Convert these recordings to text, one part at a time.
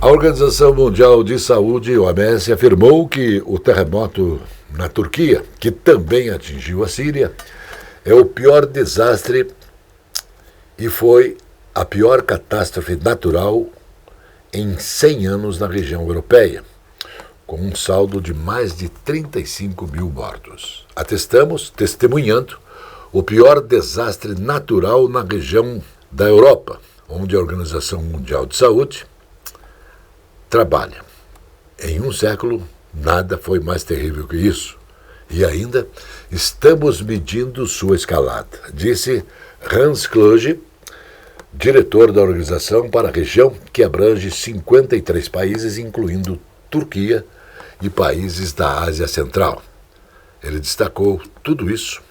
A Organização Mundial de Saúde, OMS, afirmou que o terremoto na Turquia, que também atingiu a Síria, é o pior desastre e foi a pior catástrofe natural em 100 anos na região europeia, com um saldo de mais de 35 mil mortos. Testemunhando o pior desastre natural na região da Europa, onde a Organização Mundial de Saúde trabalha. Em um século, nada foi mais terrível que isso. E ainda estamos medindo sua escalada, disse Hans Kluge, diretor da organização para a região que abrange 53 países, incluindo Turquia e países da Ásia Central. Ele destacou tudo isso,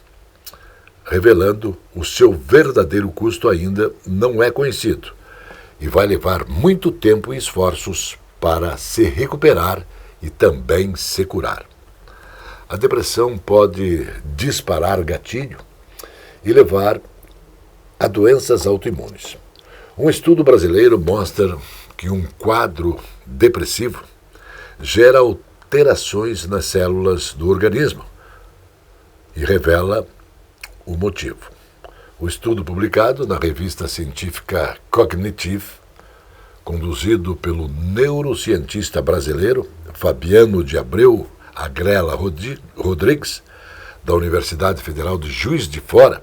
revelando o seu verdadeiro custo ainda não é conhecido e vai levar muito tempo e esforços para se recuperar e também se curar. A depressão pode disparar gatilho e levar a doenças autoimunes. Um estudo brasileiro mostra que um quadro depressivo gera alterações nas células do organismo e revela o motivo. O estudo publicado na revista científica Cognitive, conduzido pelo neurocientista brasileiro Fabiano de Abreu Agrela Rodrigues, da Universidade Federal de Juiz de Fora,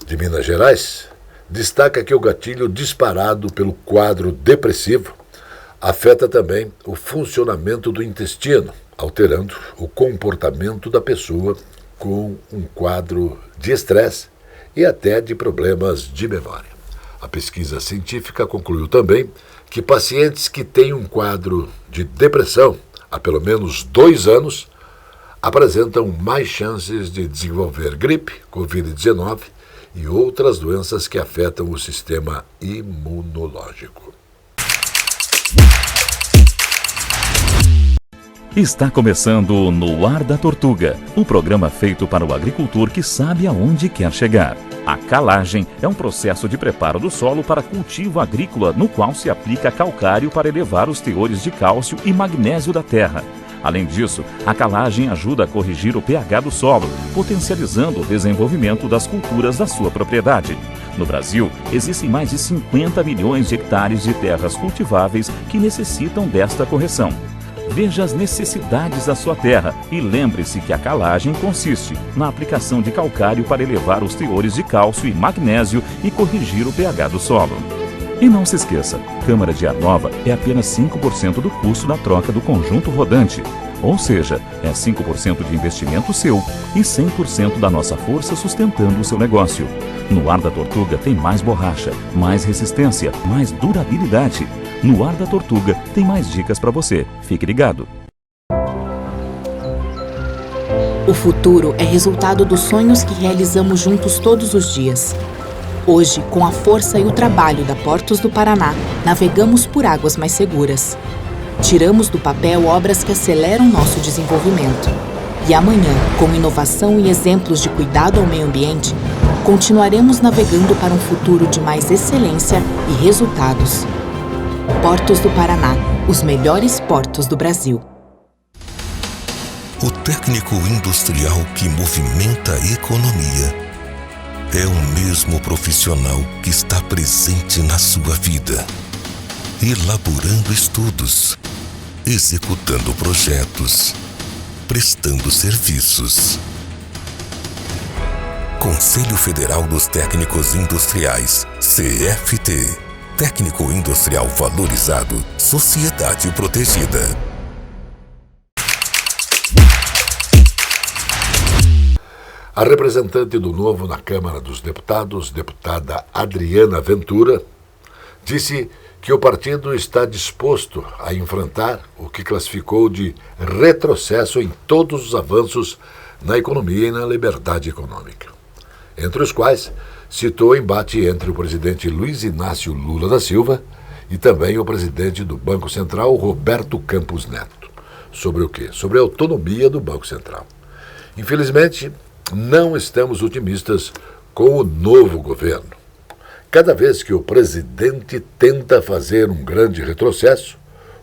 de Minas Gerais, destaca que o gatilho disparado pelo quadro depressivo afeta também o funcionamento do intestino, alterando o comportamento da pessoa com um quadro de estresse e até de problemas de memória. A pesquisa científica concluiu também que pacientes que têm um quadro de depressão há pelo menos 2 anos apresentam mais chances de desenvolver gripe, Covid-19 e outras doenças que afetam o sistema imunológico. Está começando No Ar da Tortuga, o programa feito para o agricultor que sabe aonde quer chegar. A calagem é um processo de preparo do solo para cultivo agrícola no qual se aplica calcário para elevar os teores de cálcio e magnésio da terra. Além disso, a calagem ajuda a corrigir o pH do solo, potencializando o desenvolvimento das culturas da sua propriedade. No Brasil, existem mais de 50 milhões de hectares de terras cultiváveis que necessitam desta correção. Veja as necessidades da sua terra e lembre-se que a calagem consiste na aplicação de calcário para elevar os teores de cálcio e magnésio e corrigir o pH do solo. E não se esqueça, câmara de ar nova é apenas 5% do custo da troca do conjunto rodante. Ou seja, é 5% de investimento seu e 100% da nossa força sustentando o seu negócio. No Ar da Tortuga tem mais borracha, mais resistência, mais durabilidade. No Ar da Tortuga tem mais dicas para você. Fique ligado. O futuro é resultado dos sonhos que realizamos juntos todos os dias. Hoje, com a força e o trabalho da Portos do Paraná, navegamos por águas mais seguras. Tiramos do papel obras que aceleram nosso desenvolvimento. E amanhã, com inovação e exemplos de cuidado ao meio ambiente, continuaremos navegando para um futuro de mais excelência e resultados. Portos do Paraná, os melhores portos do Brasil. O técnico industrial que movimenta a economia é o mesmo profissional que está presente na sua vida, elaborando estudos, executando projetos, prestando serviços. Conselho Federal dos Técnicos Industriais, CFT. Técnico industrial valorizado, sociedade protegida. A representante do Novo na Câmara dos Deputados, deputada Adriana Ventura, disse que o partido está disposto a enfrentar o que classificou de retrocesso em todos os avanços na economia e na liberdade econômica, entre os quais citou o embate entre o presidente Luiz Inácio Lula da Silva e também o presidente do Banco Central, Roberto Campos Neto. Sobre o quê? Sobre a autonomia do Banco Central. Infelizmente, não estamos otimistas com o novo governo. Cada vez que o presidente tenta fazer um grande retrocesso,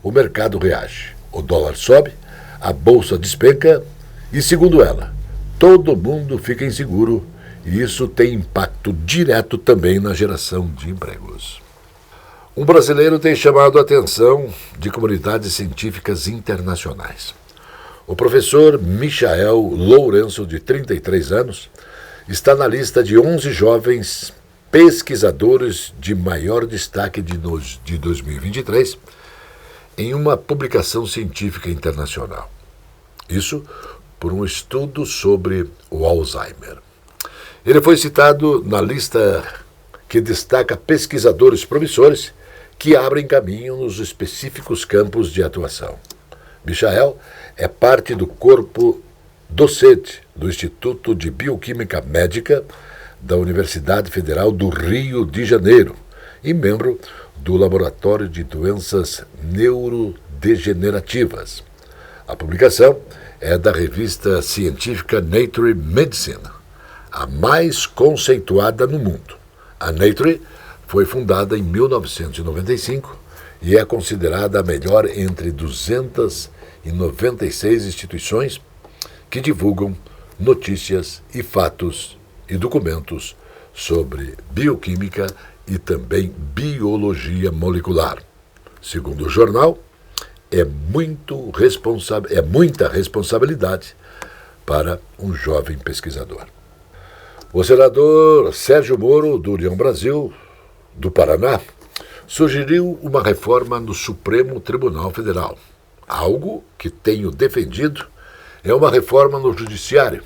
o mercado reage. O dólar sobe, a bolsa despenca e, segundo ela, todo mundo fica inseguro e isso tem impacto direto também na geração de empregos. Um brasileiro tem chamado a atenção de comunidades científicas internacionais. O professor Michael Lourenço, de 33 anos, está na lista de 11 jovens pesquisadores de maior destaque de 2023 em uma publicação científica internacional. Isso por um estudo sobre o Alzheimer. Ele foi citado na lista que destaca pesquisadores promissores que abrem caminho nos específicos campos de atuação. Michael é parte do corpo docente do Instituto de Bioquímica Médica da Universidade Federal do Rio de Janeiro e membro do Laboratório de Doenças Neurodegenerativas. A publicação é da revista científica Nature Medicine, a mais conceituada no mundo. A Nature foi fundada em 1995 e é considerada a melhor entre 296 instituições que divulgam notícias e fatos e documentos sobre bioquímica e também biologia molecular. Segundo o jornal, é muita responsabilidade para um jovem pesquisador. O senador Sérgio Moro, do União Brasil, do Paraná, sugeriu uma reforma no Supremo Tribunal Federal. Algo que tenho defendido é uma reforma no Judiciário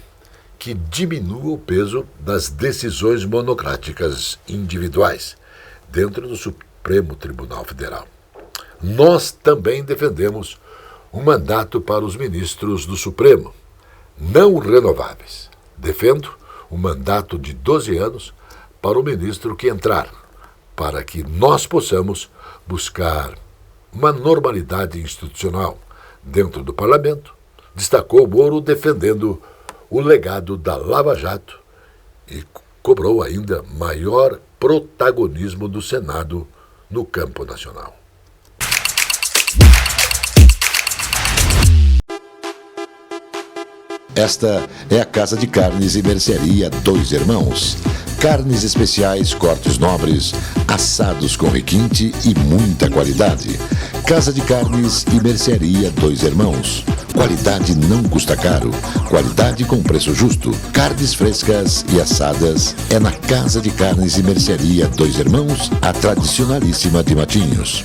que diminua o peso das decisões monocráticas individuais dentro do Supremo Tribunal Federal. Nós também defendemos um mandato para os ministros do Supremo, não renováveis. Defendo um mandato de 12 anos para o ministro que entrar, para que nós possamos buscar uma normalidade institucional dentro do parlamento, destacou Moro defendendo o legado da Lava Jato e cobrou ainda maior protagonismo do Senado no campo nacional. Esta é a Casa de Carnes e Mercearia Dois Irmãos. Carnes especiais, cortes nobres, assados com requinte e muita qualidade. Casa de Carnes e Mercearia Dois Irmãos. Qualidade não custa caro. Qualidade com preço justo. Carnes frescas e assadas é na Casa de Carnes e Mercearia Dois Irmãos, a tradicionalíssima de Matinhos.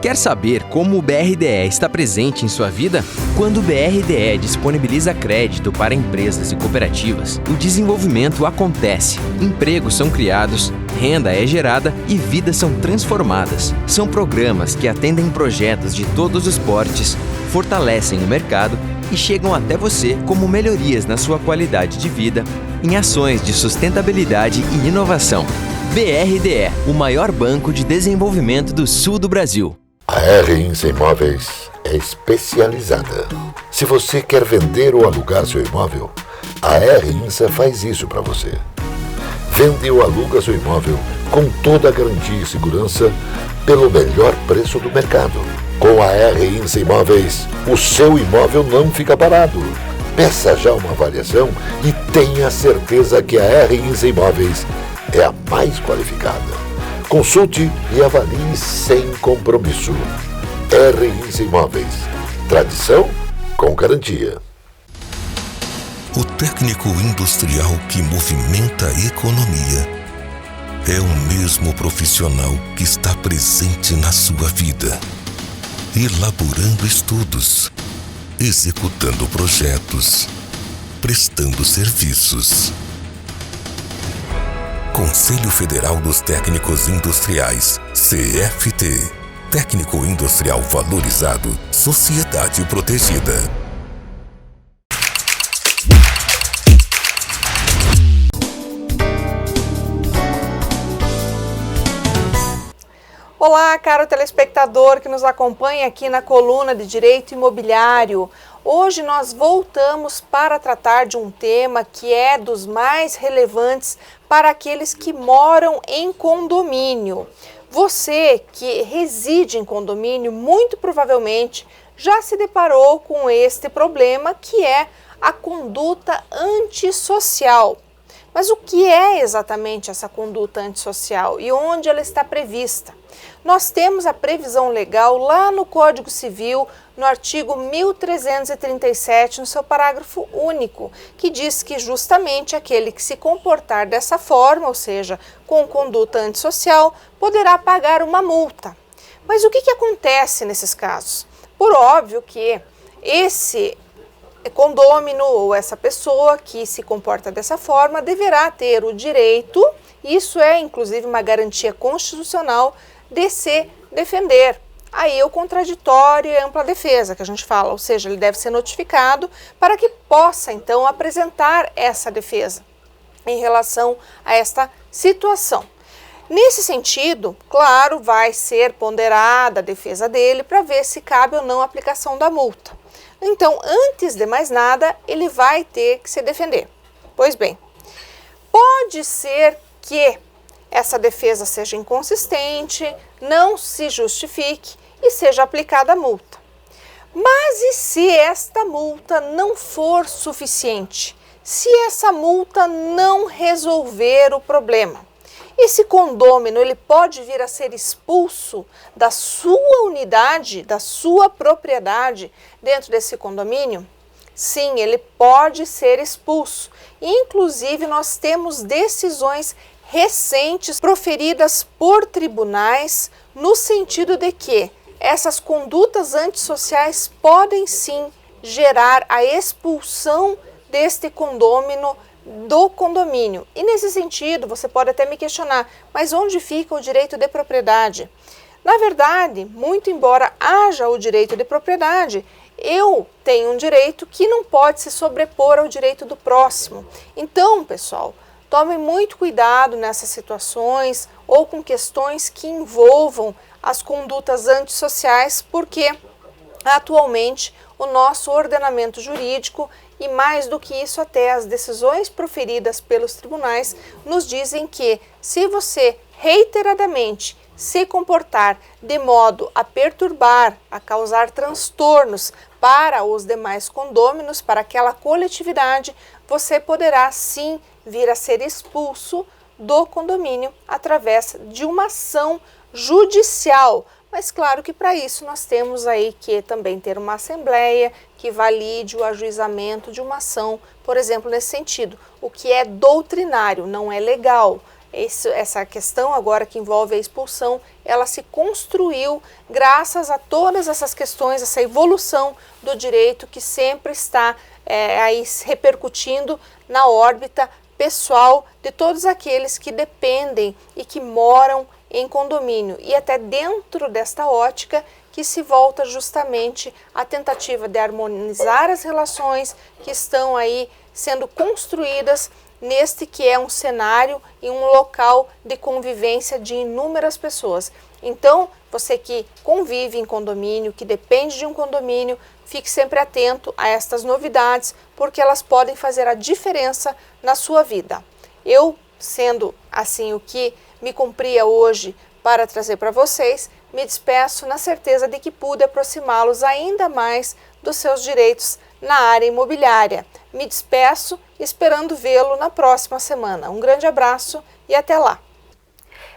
Quer saber como o BRDE está presente em sua vida? Quando o BRDE disponibiliza crédito para empresas e cooperativas, o desenvolvimento acontece, empregos são criados, renda é gerada e vidas são transformadas. São programas que atendem projetos de todos os portes, fortalecem o mercado e chegam até você como melhorias na sua qualidade de vida, em ações de sustentabilidade e inovação. BRDE, o maior banco de desenvolvimento do sul do Brasil. A R-Insa Imóveis é especializada. Se você quer vender ou alugar seu imóvel, a R-Insa faz isso para você. Vende ou aluga seu imóvel com toda a garantia e segurança pelo melhor preço do mercado. Com a R-Insa Imóveis, o seu imóvel não fica parado. Peça já uma avaliação e tenha certeza que a R-Insa Imóveis é a mais qualificada. Consulte e avalie sem compromisso. R-Insa Imóveis. Tradição com garantia. O técnico industrial que movimenta a economia é o mesmo profissional que está presente na sua vida, elaborando estudos, executando projetos, prestando serviços. Conselho Federal dos Técnicos Industriais, CFT. Técnico Industrial Valorizado, Sociedade Protegida. Olá, caro telespectador que nos acompanha aqui na coluna de Direito Imobiliário. Hoje nós voltamos para tratar de um tema que é dos mais relevantes para aqueles que moram em condomínio. Você que reside em condomínio, muito provavelmente já se deparou com este problema, que é a conduta antissocial. Mas o que é exatamente essa conduta antissocial e onde ela está prevista? Nós temos a previsão legal lá no Código Civil, no artigo 1337, no seu parágrafo único, que diz que justamente aquele que se comportar dessa forma, ou seja, com conduta antissocial, poderá pagar uma multa. Mas o que acontece nesses casos? Por óbvio que esse condômino ou essa pessoa que se comporta dessa forma deverá ter o direito, isso é inclusive uma garantia constitucional, de se defender. Aí o contraditório e a ampla defesa que a gente fala, ou seja, ele deve ser notificado para que possa então apresentar essa defesa em relação a esta situação. Nesse sentido, claro, vai ser ponderada a defesa dele para ver se cabe ou não a aplicação da multa. Então, antes de mais nada, ele vai ter que se defender. Pois bem, pode ser que essa defesa seja inconsistente, não se justifique e seja aplicada a multa. Mas e se esta multa não for suficiente? Se essa multa não resolver o problema? Esse condômino ele pode vir a ser expulso da sua unidade, da sua propriedade dentro desse condomínio? Sim, ele pode ser expulso. Inclusive, nós temos decisões recentes proferidas por tribunais no sentido de que essas condutas antissociais podem sim gerar a expulsão deste condômino do condomínio. E nesse sentido, você pode até me questionar, mas onde fica o direito de propriedade? Na verdade, muito embora haja o direito de propriedade, eu tenho um direito que não pode se sobrepor ao direito do próximo. Então, pessoal, tomem muito cuidado nessas situações ou com questões que envolvam as condutas antissociais, porque atualmente o nosso ordenamento jurídico e mais do que isso até as decisões proferidas pelos tribunais nos dizem que se você reiteradamente se comportar de modo a perturbar, a causar transtornos para os demais condôminos, para aquela coletividade, você poderá sim vir a ser expulso do condomínio através de uma ação judicial. Mas claro que para isso nós temos aí que também ter uma assembleia que valide o ajuizamento de uma ação, por exemplo, nesse sentido. O que é doutrinário, não é legal. Essa questão agora que envolve a expulsão, ela se construiu graças a todas essas questões, essa evolução do direito que sempre está aí repercutindo na órbita pessoal de todos aqueles que dependem e que moram em condomínio. E até dentro desta ótica que se volta justamente a tentativa de harmonizar as relações que estão aí sendo construídas neste que é um cenário e um local de convivência de inúmeras pessoas. Então, você que convive em condomínio, que depende de um condomínio, fique sempre atento a estas novidades, porque elas podem fazer a diferença na sua vida. Eu, sendo assim o que me cumpria hoje para trazer para vocês, me despeço na certeza de que pude aproximá-los ainda mais dos seus direitos na área imobiliária. Me despeço esperando vê-lo na próxima semana. Um grande abraço e até lá!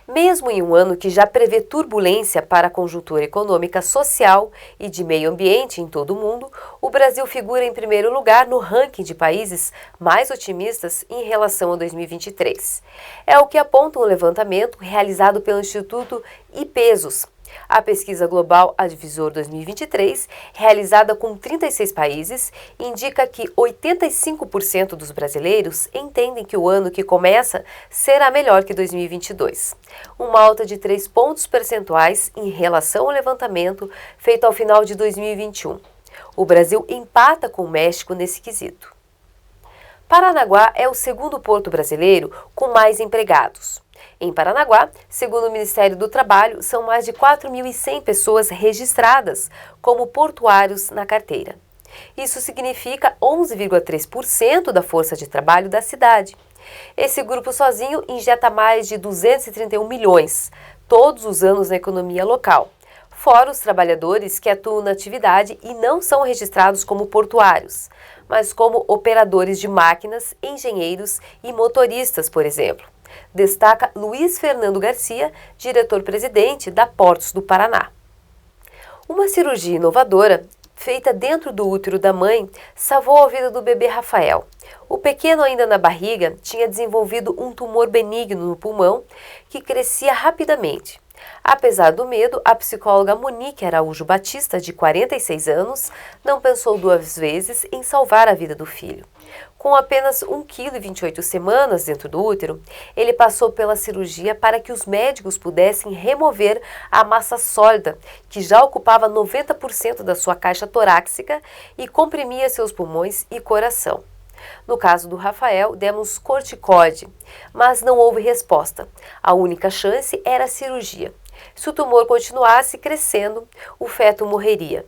Mesmo em um ano que já prevê turbulência para a conjuntura econômica, social e de meio ambiente em todo o mundo, o Brasil figura em primeiro lugar no ranking de países mais otimistas em relação a 2023. É o que aponta um levantamento realizado pelo Instituto IPESOS. A pesquisa global Advisor 2023, realizada com 36 países, indica que 85% dos brasileiros entendem que o ano que começa será melhor que 2022. Uma alta de 3 pontos percentuais em relação ao levantamento feito ao final de 2021. O Brasil empata com o México nesse quesito. Paranaguá é o segundo porto brasileiro com mais empregados. Em Paranaguá, segundo o Ministério do Trabalho, são mais de 4.100 pessoas registradas como portuários na carteira. Isso significa 11,3% da força de trabalho da cidade. Esse grupo sozinho injeta mais de 231 milhões, todos os anos na economia local, fora os trabalhadores que atuam na atividade e não são registrados como portuários, mas como operadores de máquinas, engenheiros e motoristas, por exemplo. Destaca Luiz Fernando Garcia, diretor-presidente da Portos do Paraná. Uma cirurgia inovadora, feita dentro do útero da mãe, salvou a vida do bebê Rafael. O pequeno, ainda na barriga, tinha desenvolvido um tumor benigno no pulmão que crescia rapidamente. Apesar do medo, a psicóloga Monique Araújo Batista, de 46 anos, não pensou duas vezes em salvar a vida do filho. Com apenas 1,28 kg dentro do útero, ele passou pela cirurgia para que os médicos pudessem remover a massa sólida, que já ocupava 90% da sua caixa torácica e comprimia seus pulmões e coração. No caso do Rafael, demos corticóide, mas não houve resposta. A única chance era a cirurgia. Se o tumor continuasse crescendo, o feto morreria,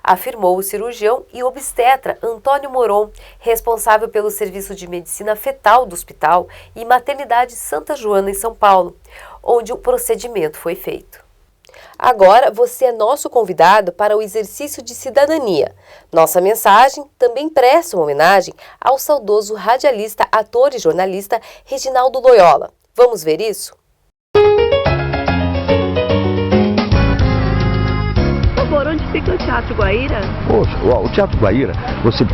afirmou o cirurgião e obstetra Antônio Moron, responsável pelo Serviço de Medicina Fetal do Hospital e Maternidade Santa Joana, em São Paulo, onde o procedimento foi feito. Agora você é nosso convidado para o exercício de cidadania. Nossa mensagem também presta uma homenagem ao saudoso radialista, ator e jornalista Reginaldo Loyola. Vamos ver isso? Por favor, onde fica o Teatro Guaíra? Poxa, o Teatro Guaíra, você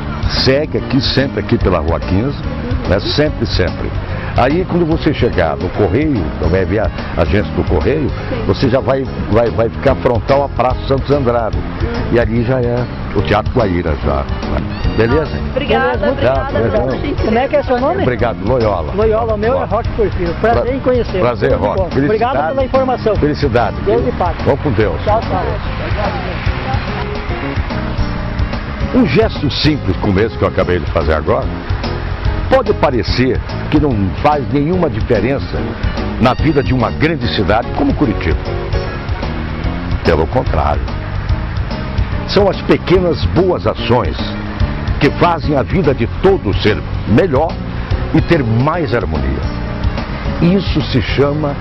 segue aqui, sempre aqui pela Rua 15, né? Sempre. Aí quando você chegar no Correio, vai ver a agência do Correio, você já vai ficar frontal à Praça Santos Andrade. E ali já é o Teatro Guaíra já. Beleza? Obrigada. Como é que é seu nome? Obrigado, Loyola. Loyola, o meu é Roque Porfírio. Prazer em conhecer. Prazer, Roque. Obrigado pela informação. Felicidade. Deus lhe pague. Vamos com Deus. Tchau. Um gesto simples como esse que eu acabei de fazer agora, pode parecer que não faz nenhuma diferença na vida de uma grande cidade como Curitiba. Pelo contrário, são as pequenas boas ações que fazem a vida de todos ser melhor e ter mais harmonia. Isso se chama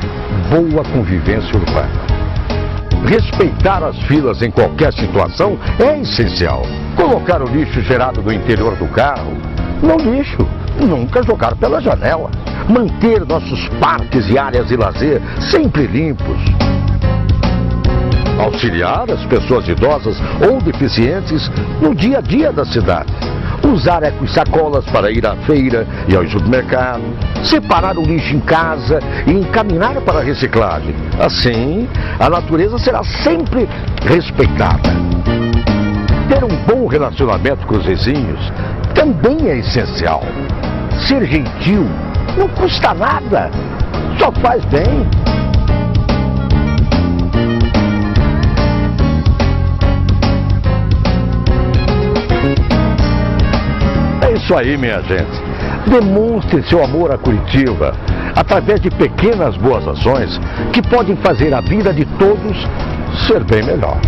boa convivência urbana. Respeitar as filas em qualquer situação é essencial. Colocar o lixo gerado do interior do carro, no lixo. Nunca jogar pela janela. Manter nossos parques e áreas de lazer sempre limpos. Auxiliar as pessoas idosas ou deficientes no dia a dia da cidade. Usar eco-sacolas para ir à feira e ao supermercado. Separar o lixo em casa e encaminhar para a reciclagem. Assim, a natureza será sempre respeitada. Ter um bom relacionamento com os vizinhos também é essencial. Ser gentil não custa nada, só faz bem. É isso aí, minha gente. Demonstre seu amor a Curitiba através de pequenas boas ações que podem fazer a vida de todos ser bem melhor.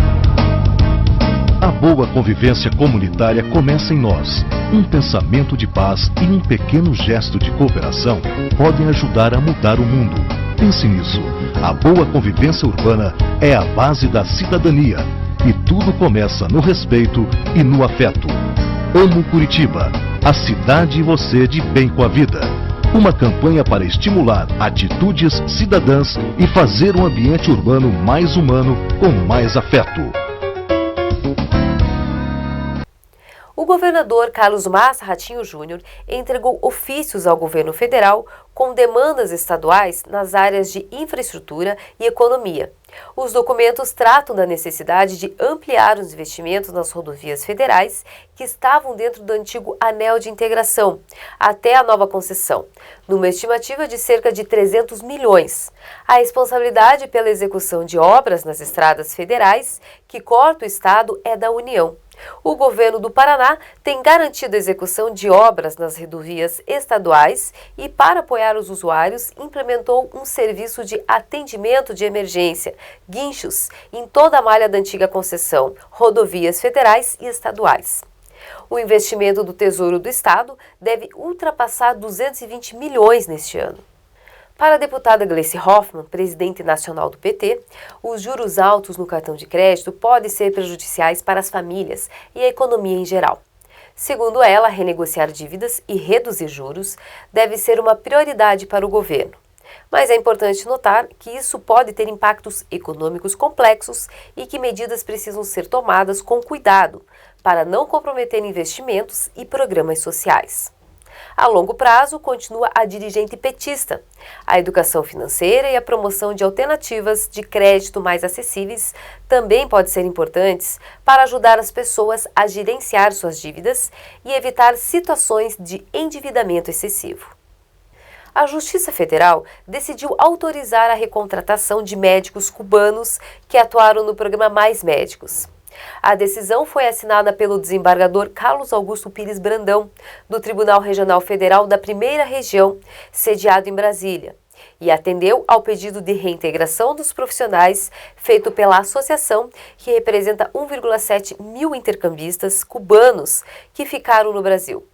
A boa convivência comunitária começa em nós. Um pensamento de paz e um pequeno gesto de cooperação podem ajudar a mudar o mundo. Pense nisso. A boa convivência urbana é a base da cidadania. E tudo começa no respeito e no afeto. Amo Curitiba, a cidade e você de bem com a vida. Uma campanha para estimular atitudes cidadãs e fazer um ambiente urbano mais humano com mais afeto. O governador Carlos Massa Ratinho Júnior entregou ofícios ao governo federal com demandas estaduais nas áreas de infraestrutura e economia. Os documentos tratam da necessidade de ampliar os investimentos nas rodovias federais que estavam dentro do antigo anel de integração, até a nova concessão, numa estimativa de cerca de 300 milhões. A responsabilidade pela execução de obras nas estradas federais que cortam o estado é da União. O governo do Paraná tem garantido a execução de obras nas rodovias estaduais e, para apoiar os usuários, implementou um serviço de atendimento de emergência, guinchos, em toda a malha da antiga concessão, rodovias federais e estaduais. O investimento do Tesouro do Estado deve ultrapassar 220 milhões neste ano. Para a deputada Gleice Hoffmann, presidente nacional do PT, os juros altos no cartão de crédito podem ser prejudiciais para as famílias e a economia em geral. Segundo ela, renegociar dívidas e reduzir juros deve ser uma prioridade para o governo. Mas é importante notar que isso pode ter impactos econômicos complexos e que medidas precisam ser tomadas com cuidado para não comprometer investimentos e programas sociais. A longo prazo, continua a dirigente petista. A educação financeira e a promoção de alternativas de crédito mais acessíveis também podem ser importantes para ajudar as pessoas a gerenciar suas dívidas e evitar situações de endividamento excessivo. A Justiça Federal decidiu autorizar a recontratação de médicos cubanos que atuaram no programa Mais Médicos. A decisão foi assinada pelo desembargador Carlos Augusto Pires Brandão, do Tribunal Regional Federal da Primeira Região, sediado em Brasília, e atendeu ao pedido de reintegração dos profissionais feito pela associação, que representa 1,7 mil intercambistas cubanos que ficaram no Brasil.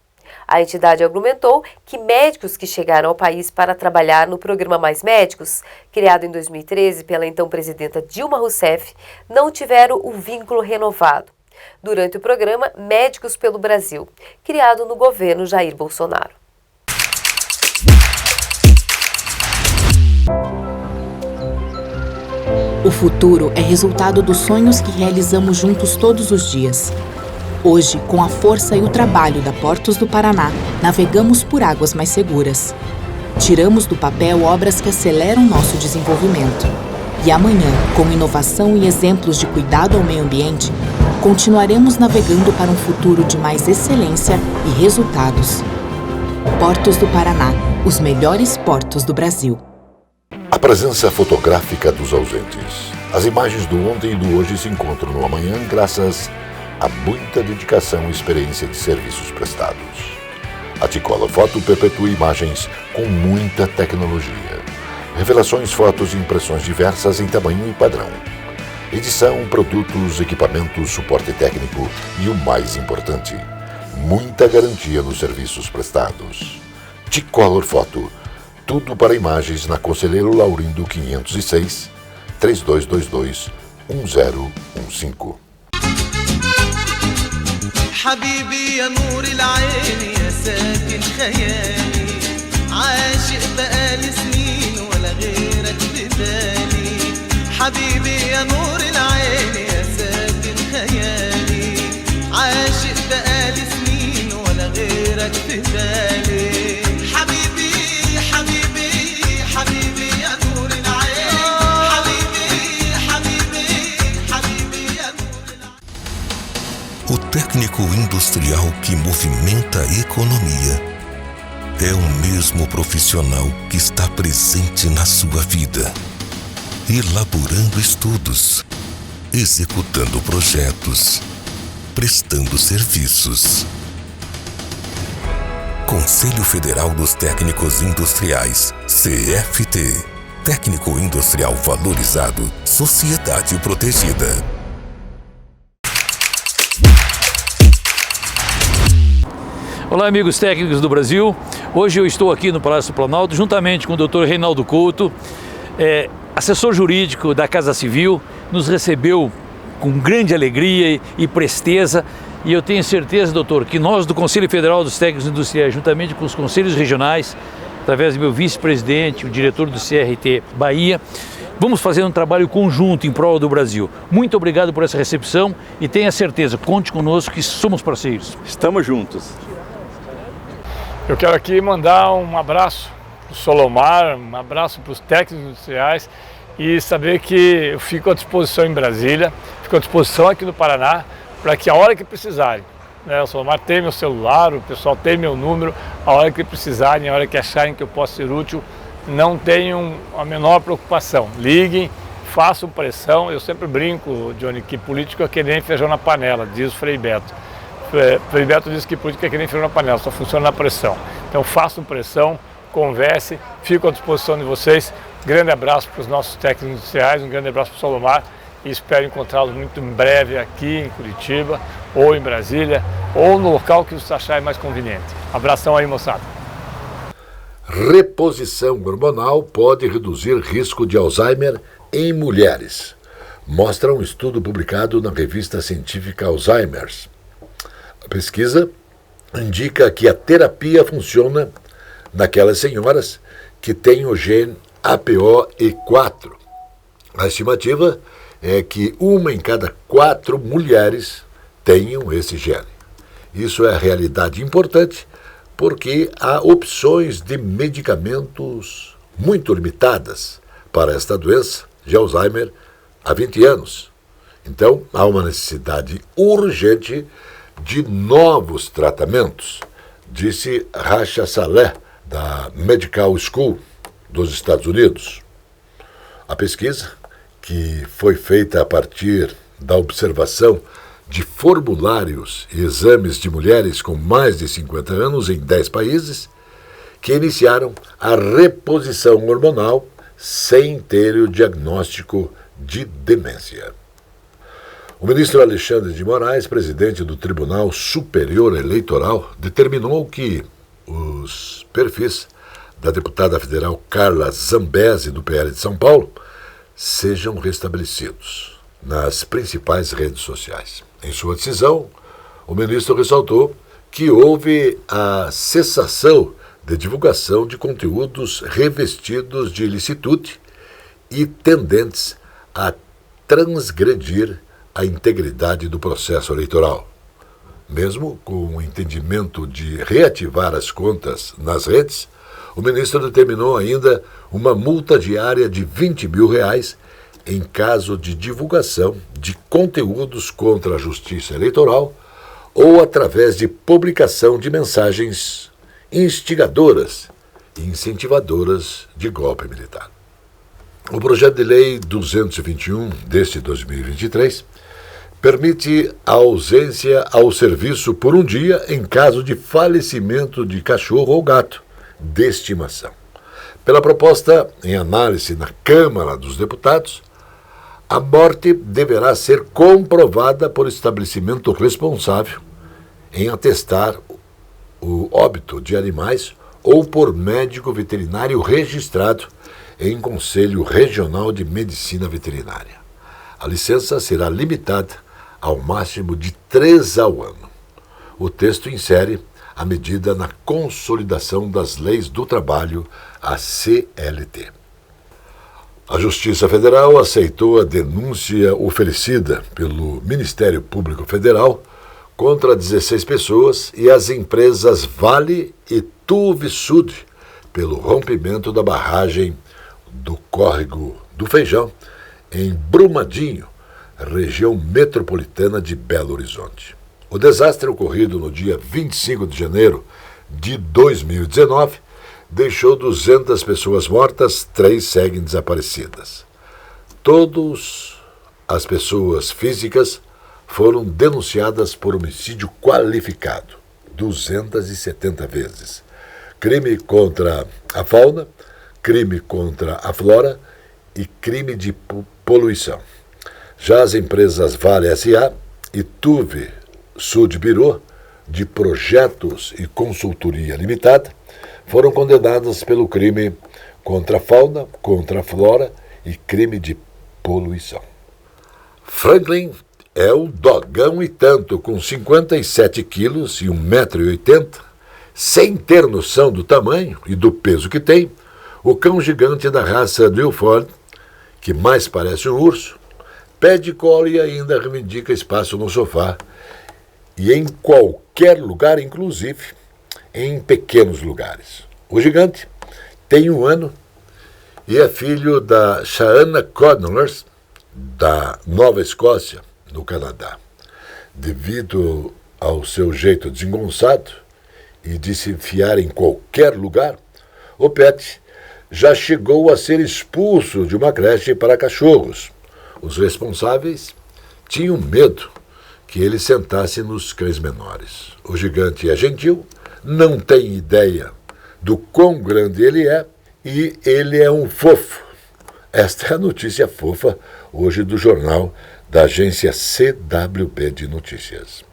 A entidade argumentou que médicos que chegaram ao país para trabalhar no programa Mais Médicos, criado em 2013 pela então presidenta Dilma Rousseff, não tiveram o vínculo renovado durante o programa Médicos pelo Brasil, criado no governo Jair Bolsonaro. O futuro é resultado dos sonhos que realizamos juntos todos os dias. Hoje, com a força e o trabalho da Portos do Paraná, navegamos por águas mais seguras. Tiramos do papel obras que aceleram nosso desenvolvimento. E amanhã, com inovação e exemplos de cuidado ao meio ambiente, continuaremos navegando para um futuro de mais excelência e resultados. Portos do Paraná, os melhores portos do Brasil. A presença fotográfica dos ausentes. As imagens do ontem e do hoje se encontram no amanhã graças a muita dedicação e experiência de serviços prestados. A T-Color Foto perpetua imagens com muita tecnologia. Revelações, fotos e impressões diversas em tamanho e padrão. Edição, produtos, equipamentos, suporte técnico e o mais importante, muita garantia nos serviços prestados. T-Color Foto, tudo para imagens na Conselheiro Laurindo 506, 3222-1015. حبيبي يا نور العين يا ساكن خيالي عاشق بقالي سنين ولا غيرك بدالي حبيبي يا نور العين يا ساكن خيالي عاشق بقالي سنين ولا غيرك بدالي حبيبي حبيبي حبيبي يا نور العين O técnico industrial que movimenta a economia é o mesmo profissional que está presente na sua vida, elaborando estudos, executando projetos, prestando serviços. Conselho Federal dos Técnicos Industriais, CFT. Técnico Industrial Valorizado, Sociedade Protegida. Olá, amigos técnicos do Brasil. Hoje eu estou aqui no Palácio do Planalto, juntamente com o Dr. Reinaldo Couto, assessor jurídico da Casa Civil, nos recebeu com grande alegria e presteza. E eu tenho certeza, doutor, que nós do Conselho Federal dos Técnicos Industriais, juntamente com os conselhos regionais, através do meu vice-presidente, o diretor do CRT Bahia, vamos fazer um trabalho conjunto em prol do Brasil. Muito obrigado por essa recepção e tenha certeza, conte conosco que somos parceiros. Estamos juntos. Eu quero aqui mandar um abraço para o Solomar, um abraço para os técnicos industriais e saber que eu fico à disposição em Brasília, fico à disposição aqui no Paraná, para que a hora que precisarem, né, o Solomar tem meu celular, o pessoal tem meu número, a hora que precisarem, a hora que acharem que eu posso ser útil, não tenham a menor preocupação. Liguem, façam pressão. Eu sempre brinco, Johnny, que político é que nem feijão na panela, diz o Frei Beto. Frei Beto diz que política é que nem feijão na panela, só funciona na pressão. Então façam pressão, converse, fico à disposição de vocês. Grande abraço para os nossos técnicos industriais, um grande abraço para o Solomar e espero encontrá-los muito em breve aqui em Curitiba, ou em Brasília, ou no local que vocês acharem mais conveniente. Abração aí, moçada. reposição hormonal pode reduzir risco de Alzheimer em mulheres, mostra um estudo publicado na revista científica Alzheimer's. A pesquisa indica que a terapia funciona naquelas senhoras que têm o gene APOE4. A estimativa é que 1 em cada 4 mulheres tenham esse gene. Isso é realidade importante porque há opções de medicamentos muito limitadas para esta doença de Alzheimer há 20 anos. Então, há uma necessidade urgente de novos tratamentos, disse Rasha Saleh, da Medical School dos Estados Unidos. A pesquisa, que foi feita a partir da observação de formulários e exames de mulheres com mais de 50 anos em 10 países, que iniciaram a reposição hormonal sem ter o diagnóstico de demência. O ministro Alexandre de Moraes, presidente do Tribunal Superior Eleitoral, determinou que os perfis da deputada federal Carla Zambesi, do PL de São Paulo, sejam restabelecidos nas principais redes sociais. Em sua decisão, o ministro ressaltou que houve a cessação de divulgação de conteúdos revestidos de ilicitude e tendentes a transgredir a integridade do processo eleitoral. Mesmo com o entendimento de reativar as contas nas redes, o ministro determinou ainda uma multa diária de R$20 mil em caso de divulgação de conteúdos contra a Justiça Eleitoral ou através de publicação de mensagens instigadoras e incentivadoras de golpe militar. O projeto de lei 221 deste 2023 permite a ausência ao serviço por um dia em caso de falecimento de cachorro ou gato de estimação. Pela proposta em análise na Câmara dos Deputados, a morte deverá ser comprovada por estabelecimento responsável em atestar o óbito de animais ou por médico veterinário registrado em Conselho Regional de Medicina Veterinária. A licença será limitada ao máximo de 3 ao ano. O texto insere a medida na Consolidação das Leis do Trabalho, a CLT. A Justiça Federal aceitou a denúncia oferecida pelo Ministério Público Federal contra 16 pessoas e as empresas Vale e Tuvsud pelo rompimento da barragem do Córrego do Feijão, em Brumadinho, região metropolitana de Belo Horizonte. O desastre ocorrido no dia 25 de janeiro de 2019 deixou 200 pessoas mortas, 3 seguem desaparecidas. Todas as pessoas físicas foram denunciadas por homicídio qualificado, 270 vezes. Crime contra a fauna, crime contra a flora e crime de poluição. Já as empresas Vale S.A. e Tuvsud Biro, de Projetos e Consultoria Limitada, foram condenadas pelo crime contra a fauna, contra a flora e crime de poluição. Franklin é o dogão e tanto, com 57 quilos e 1,80 m, sem ter noção do tamanho e do peso que tem, o cão gigante da raça Milford, que mais parece um urso, pede colo e ainda reivindica espaço no sofá e em qualquer lugar, inclusive em pequenos lugares. O gigante tem 1 ano e é filho da Shaana Connors, da Nova Escócia, no Canadá. Devido ao seu jeito desengonçado e de se enfiar em qualquer lugar, o pet já chegou a ser expulso de uma creche para cachorros. Os responsáveis tinham medo que ele sentasse nos cães menores. O gigante é gentil, não tem ideia do quão grande ele é e ele é um fofo. Esta é a notícia fofa hoje do jornal da agência CWB de Notícias.